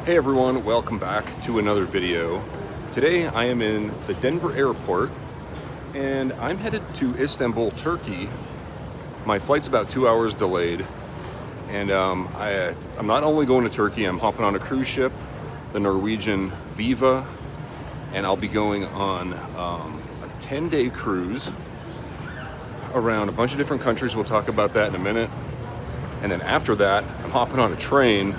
Hey everyone, welcome back to another video. Today I am in the Denver airport and I'm headed to Istanbul, Turkey. My flight's about 2 hours delayed, and I'm not only going to Turkey, I'm hopping on a cruise ship, the Norwegian Viva, and I'll be going on a 10-day cruise around a bunch of different countries. We'll talk about that in a minute. And then after that, I'm hopping on a train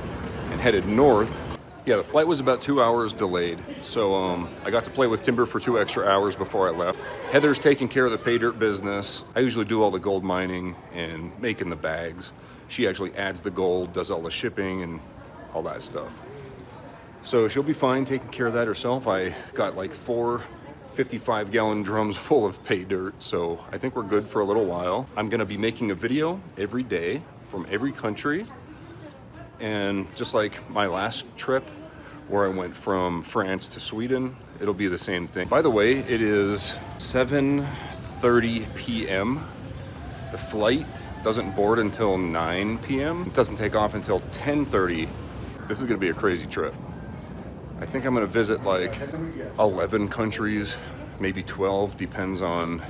and headed north. Yeah, the flight was about 2 hours delayed, so I got to play with Timber for 2 extra hours before I left. Heather's taking care of the pay dirt business. I usually do all the gold mining and making the bags. She actually adds the gold, does all the shipping and all that stuff. So she'll be fine taking care of that herself. I got like 4 55-gallon drums full of pay dirt, so I think we're good for a little while. I'm gonna be making a video every day from every country. And just like my last trip where I went from France to Sweden, it'll be the same thing. By the way, it is 7:30 p.m. The flight doesn't board until 9 p.m. It doesn't take off until 10:30. This is gonna be a crazy trip. I think I'm gonna visit like 11 countries, maybe 12, depends on,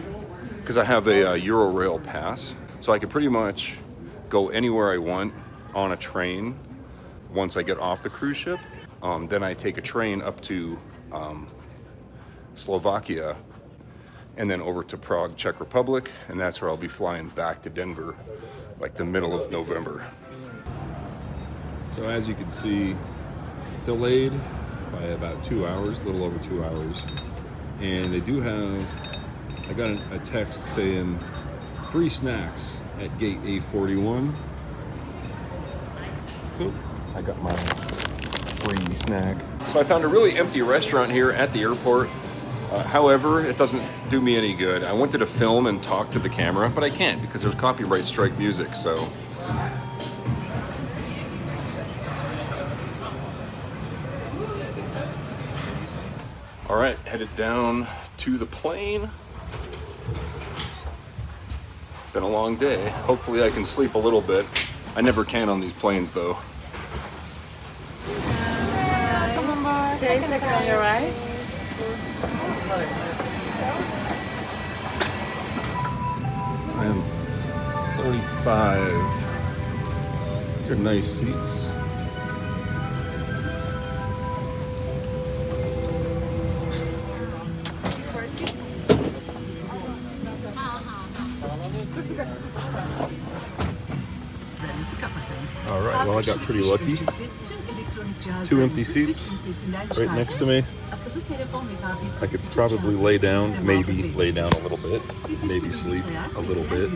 because I have a Euro-Rail pass. So I could pretty much go anywhere I want on a train once I get off the cruise ship. Then I take a train up to Slovakia and then over to Prague, Czech Republic, and that's where I'll be flying back to Denver like the middle of November. So as you can see, delayed by about 2 hours, a little over 2 hours. And they do have, I got a text saying free snacks at gate A41. So I got my free snack. So I found a really empty restaurant here at the airport. However, it doesn't do me any good. I wanted to film and talk to the camera, but I can't because there's copyright strike music, so. All right, headed down to the plane. Been a long day. Hopefully I can sleep a little bit. I never can on these planes though. Okay, second on your right. I am 35. These are nice seats. All right, well I got pretty lucky. 2 empty seats right next to me. I could probably lay down, maybe lay down a little bit, maybe sleep a little bit.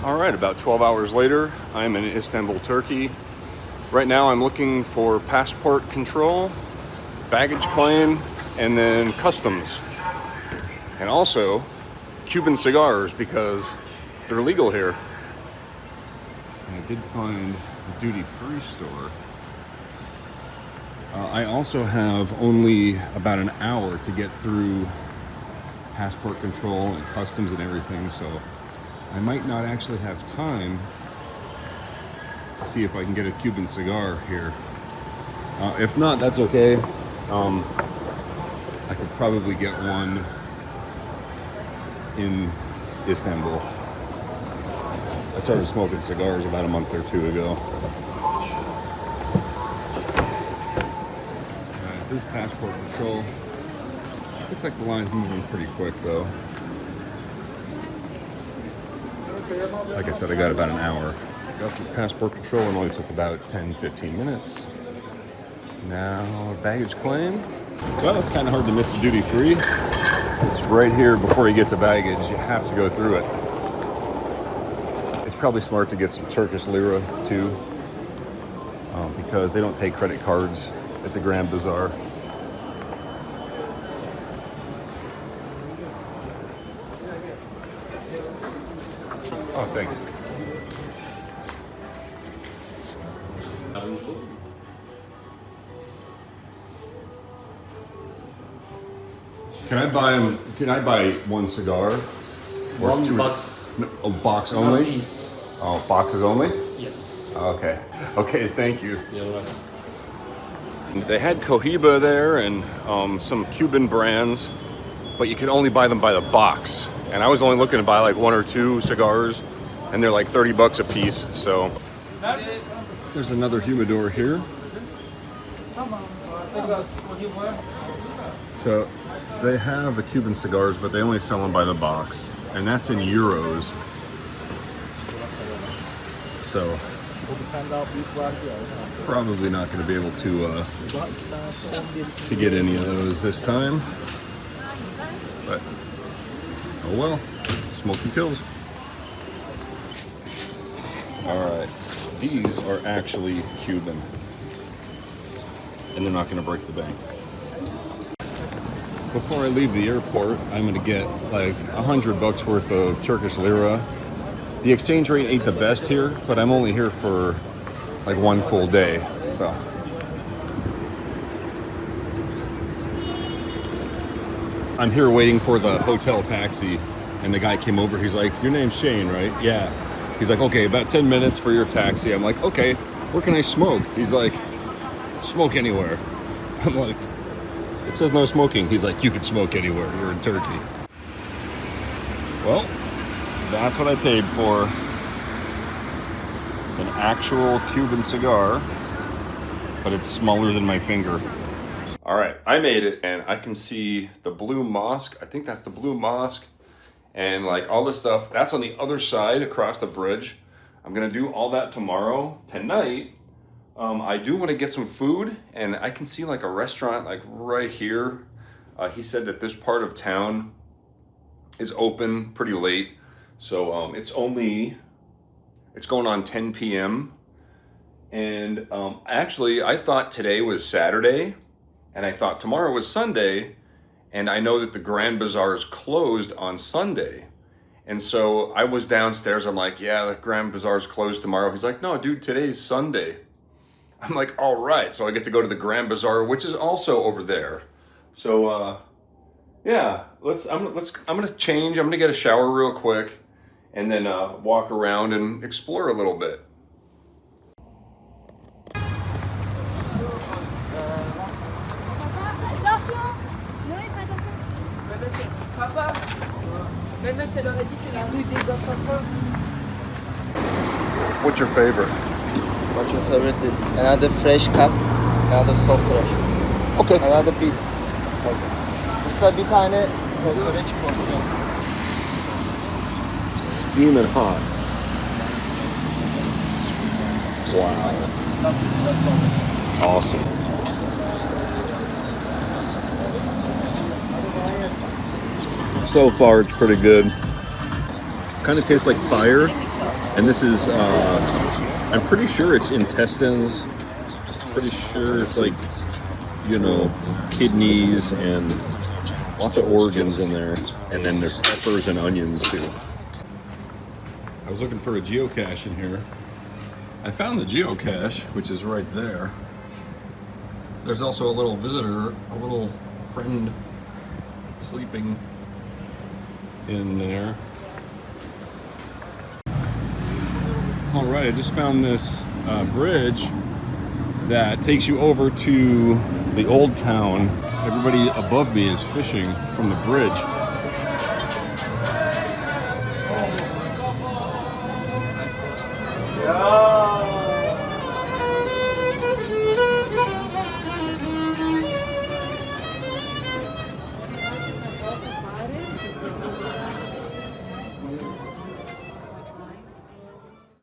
All right, about 12 hours later, I'm in Istanbul, Turkey. Right now I'm looking for passport control, baggage claim, and then customs. And also Cuban cigars because they're legal here. And I did find a duty-free store. I also have only about an hour to get through passport control and customs and everything, so I might not actually have time to see if I can get a Cuban cigar here. If not, that's okay. I could probably get one in Istanbul. I started smoking cigars about a month or 2 ago. Alright, this is passport control. Looks like the line's moving pretty quick though. Like I said, I got about an hour. Got through passport control and only took about 10-15 minutes. Now, baggage claim. Well, it's kind of hard to miss the duty free. It's right here before you get to baggage. You have to go through it. It's probably smart to get some Turkish lira too, because they don't take credit cards at the Grand Bazaar. Oh, thanks. Can I buy one cigar? Or One two? box. No, a box One only? piece. Oh, boxes only? Yes. Okay. Okay, thank you. You're welcome. They had Cohiba there and some Cuban brands, but you could only buy them by the box. And I was only looking to buy like 1 or 2 cigars, and they're like 30 bucks a piece. So there's another humidor here. So they have the Cuban cigars, but they only sell them by the box, and that's in euros. So probably not going to be able to get any of those this time. But oh well, smoking kills. All right, these are actually Cuban, and they're not going to break the bank. Before I leave the airport, I'm going to get like 100 bucks worth of Turkish lira. The exchange rate ain't the best here, but I'm only here for like 1 full day, so. I'm here waiting for the hotel taxi, and the guy came over. He's like, "Your name's Shane, right?" "Yeah." He's like, "Okay, about 10 minutes for your taxi." I'm like, "Okay, where can I smoke?" He's like, "Smoke anywhere." I'm like, "It says no smoking." He's like, "You can smoke anywhere. You're in Turkey." Well, that's what I paid for. It's an actual Cuban cigar, but it's smaller than my finger. All right, I made it, and I can see the Blue Mosque. I think that's the Blue Mosque, and like all this stuff. That's on the other side across the bridge. I'm gonna do all that tomorrow. Tonight, I do want to get some food, and I can see like a restaurant like right here. He said that this part of town is open pretty late, so it's going on 10 p.m. And actually, I thought today was Saturday, and I thought tomorrow was Sunday, and I know that the Grand Bazaar is closed on Sunday. And so I was downstairs, I'm like, "Yeah, the Grand Bazaar is closed tomorrow." He's like, "No, dude, today's Sunday." I'm like, "All right." So I get to go to the Grand Bazaar, which is also over there. So yeah, I'm gonna change. I'm gonna get a shower real quick, and then walk around and explore a little bit. What's your favorite? What's your favorite? This another fresh cut, another soft fresh. Okay. Another piece. Okay. Usta bir tane kokoreç porsiyon. Steaming hot. Wow. Awesome. So far, it's pretty good. Kind of tastes like fire, and this is, I'm pretty sure it's intestines. Pretty sure it's like, you know, kidneys and lots of organs in there. And then there's peppers and onions too. I was looking for a geocache in here. I found the geocache, which is right there. There's also a little visitor, a little friend sleeping in there. All right, I just found this bridge that takes you over to the old town. Everybody above me is fishing from the bridge.